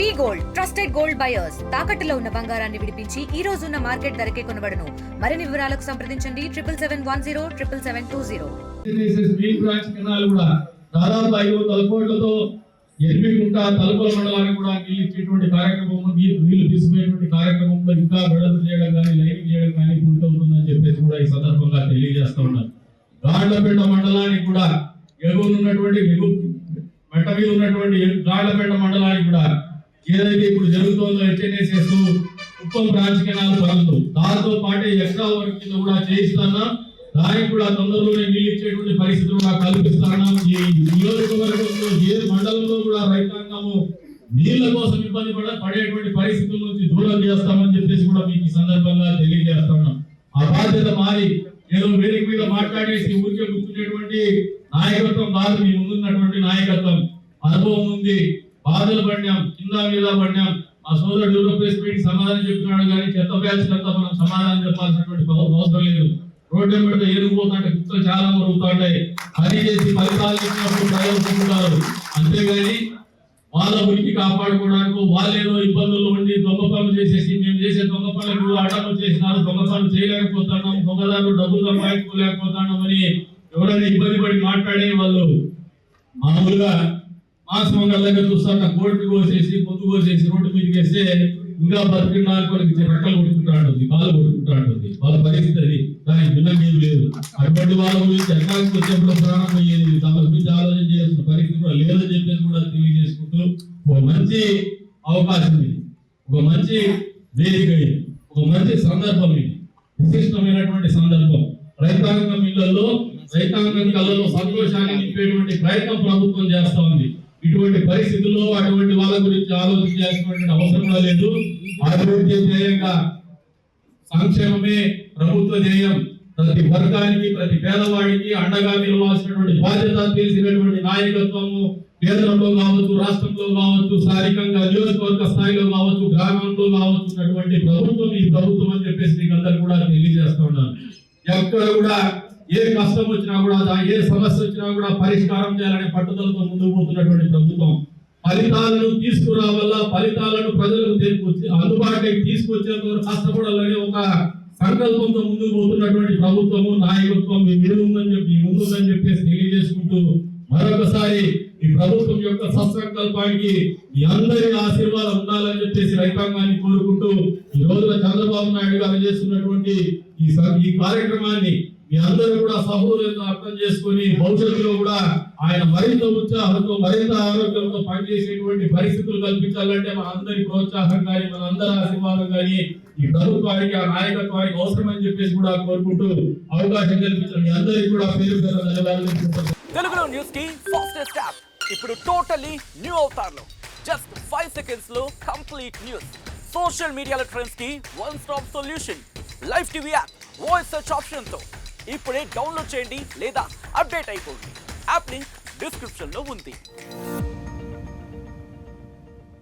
వి gold trusted gold buyers తాకట్టులో ఉన్న బంగారాన్ని విడిపించి ఈ రోజు ఉన్న మార్కెట్ ధరకే కొనబడును. మరిన్ని వివరాలకు సంప్రదించండి 7710 దాదాపు 500 కోట్లతో ఎర్మిగుంట తలుపుల మండలానికి కూడా నీళ్ళు ఇచ్చేటువంటి కార్యక్రమం, నీళ్లు తీసుకునేటువంటి కార్యక్రమంలో ఇంకా వెడల్పు చేయడం కానీ లైనింగ్ చేయడం కానీ పూర్తవుతుందని చెప్పేసి కూడా ఈ సందర్భంగా తెలియజేస్తా ఉన్నారు. గాడ్లపేట మండలానికి కూడా ఎగువనున్నటువంటి మెట్ట మీద ఉన్నటువంటి గాడ్లపేట మండలానికి కూడా ఏదైతే ఇప్పుడు జరుగుతుందో హెచ్ఎన్ఎస్ఎస్ కుప్పం బ్రాంచ్ కెనాల్ పనులు దాంతో పాటు ఎక్స్ట్రా వర్క్ కింద కూడా చేయిస్తానా, దానికి కూడా తొందరలోనే నీళ్ళు ఇచ్చేటువంటి పరిస్థితులు కూడా కల్పిస్తున్నాం. ఈ నియోజకవర్గంలో ఏ మండలంలో కూడా రైతాంగము నీళ్ల కోసం ఇబ్బంది పడేటువంటి పరిస్థితుల నుంచి దూరం చేస్తామని చెప్పేసి కూడా మీకు ఈ సందర్భంగా తెలియజేస్తున్నాం. ఆ బాధ్యత మారి ఏదో వేదిక మీద మాట్లాడేసి ఊరికే కూర్చునేటువంటి నాయకత్వం కాదు. మీ ముందున్నటువంటి నాయకత్వం అనుభవం ఉంది, బాధలు పడినాం, కింద మీద పడినాం. ఆ సోదరుడు యూరోప్లేస్ మీటింగ్ సమాధానం చెప్తున్నాడు కానీ చెత్త బ్యాచ్ అంతా మనం సమాధానం చెప్పాల్సినటువంటి అవసరం లేదు. రోడ్డు మీద ఏరుకుపోతుంటే కుక్కలు చాలా మరుగుతుంటాయి. పని చేసి ఫలితాలు ఇచ్చినప్పుడు ప్రయోజనం, అంతేగాని వాళ్ళ ఉనికి కాపాడుకోవడానికి వాళ్ళేదో ఇబ్బందుల్లో ఉండి దొంగ పనులు చేసేసి మేము చేసే దొంగ పనులకు అడ్డం చేసినారు, దొంగ పనులు చేయలేకపోతున్నాం, దొంగదారులు డబ్బులు సంపాదించుకోలేకపోతున్నాం అని ఎవరైనా ఇబ్బంది పడి మాట్లాడే వాళ్ళు మామూలుగా మాసమంగళ దగ్గర చూస్తాక కోడిని కోసేసి పొద్దు కోసేసి రోడ్డు మీదకి వేస్తే ఇంకా బతికిన కొనికి రెక్కలు కొట్టుకుంటా కాలు కొట్టుకుంటా ఉంటుంది. వాళ్ళ పరిస్థితి అది, దానికి భిన్నంగా ఏం లేదు. అటువంటి వాళ్ళ గురించి ఎక్కడికి వచ్చేప్పుడు ప్రాణం అయ్యేది, తమ గురించి ఆలోచన చేయాల్సిన పరిస్థితి కూడా లేదని చెప్పేసి కూడా తెలియజేసుకుంటూ ఒక మంచి అవకాశం ఇది, ఒక మంచి వేదిక ఇది, ఒక మంచి సందర్భం ఇది, విశిష్టమైనటువంటి సందర్భం. రైతాంగం ఇళ్లలో రైతాంగం కళ్ళలో సంతోషాన్ని నింపేటువంటి ప్రయత్నం ప్రభుత్వం చేస్తా ఉంది. ఇటువంటి పరిస్థితుల్లో అటువంటి వాళ్ళ గురించి ఆలోచన చేయాల్సినటువంటి అవసరం లేదు. అభివృద్ధి ధ్యేయంగా సంక్షేమమే ప్రభుత్వ ధ్యేయం. ప్రతి వర్గానికి ప్రతి పేదవాడికి అండగా నిలవాల్సినటువంటి బాధ్యత తెలిసినటువంటి నాయకత్వము కేంద్రంలో కావచ్చు, రాష్ట్రంలో కావచ్చు, స్థానికంగా నియోజకవర్గ స్థాయిలో కావచ్చు, గ్రామంలో కావచ్చు ఉన్నటువంటి ప్రభుత్వం ఈ ప్రభుత్వం అని చెప్పేసి మీకు అందరూ కూడా తెలియజేస్తూ ఉన్నాను. ఎక్కడ కూడా ఏ కష్టం వచ్చినా కూడా, ఏ సమస్య వచ్చినా కూడా పరిష్కారం చేయాలనే పట్టుదలతో ముందుకు పోతున్నటువంటి ప్రభుత్వం. ఫలితాలను తీసుకురావాల, ఫలితాలను ప్రజలకు అందుబాటులోకి తీసుకొచ్చేంత కష్టపడాలని ఒక సంకల్పంతో ముందుకు పోతున్నటువంటి ప్రభుత్వము, నాయకత్వం మీ ముందుందని చెప్పేసి తెలియజేసుకుంటూ మరొకసారి ఈ ప్రభుత్వం యొక్క సత్సంకల్పానికి మీ అందరి ఆశీర్వాదం ఉండాలని చెప్పేసి రైతాంగాన్ని కోరుకుంటూ ఈ రోజున చంద్రబాబు నాయుడు గారు చేస్తున్నటువంటి ఈ కార్యక్రమాన్ని మీ అందరూ కూడా సహోదరులతో అర్థం చేసుకొని భవిష్యత్తులో కూడా ఆయన మరింత ఉత్సాహంతో మరింత ఆరోగ్యంతో పనిచేసేటువంటి పరిస్థితులు కల్పించాలంటే మన అందరి ప్రోత్సాహం కానీ మన అందరి ఆశీర్వాదం కానీ ఈ ప్రభుత్వానికి ఆ నాయకత్వానికి అవసరమని చెప్పేసి కూడా కోరుకుంటూ అవకాశం కల్పించిన మీ అందరికీ కూడా పేరు పేరు ధన్యవాదాలు. తెలుగులో న్యూస్ కి ఫాస్టెస్ట్ యాప్ ఇప్పుడు టోటల్లీ న్యూ అవతార్లో జస్ట్ 5 seconds లో కంప్లీట్ న్యూస్, సోషల్ మీడియాలో ట్రెండ్స్ కి one stop solution, live TV app voice search option తో ఇప్పుడే డౌన్లోడ్ చేయండి లేదా అప్డేట్ అయిపోండి. యాప్ లింక్ డిస్క్రిప్షన్ లో ఉంది.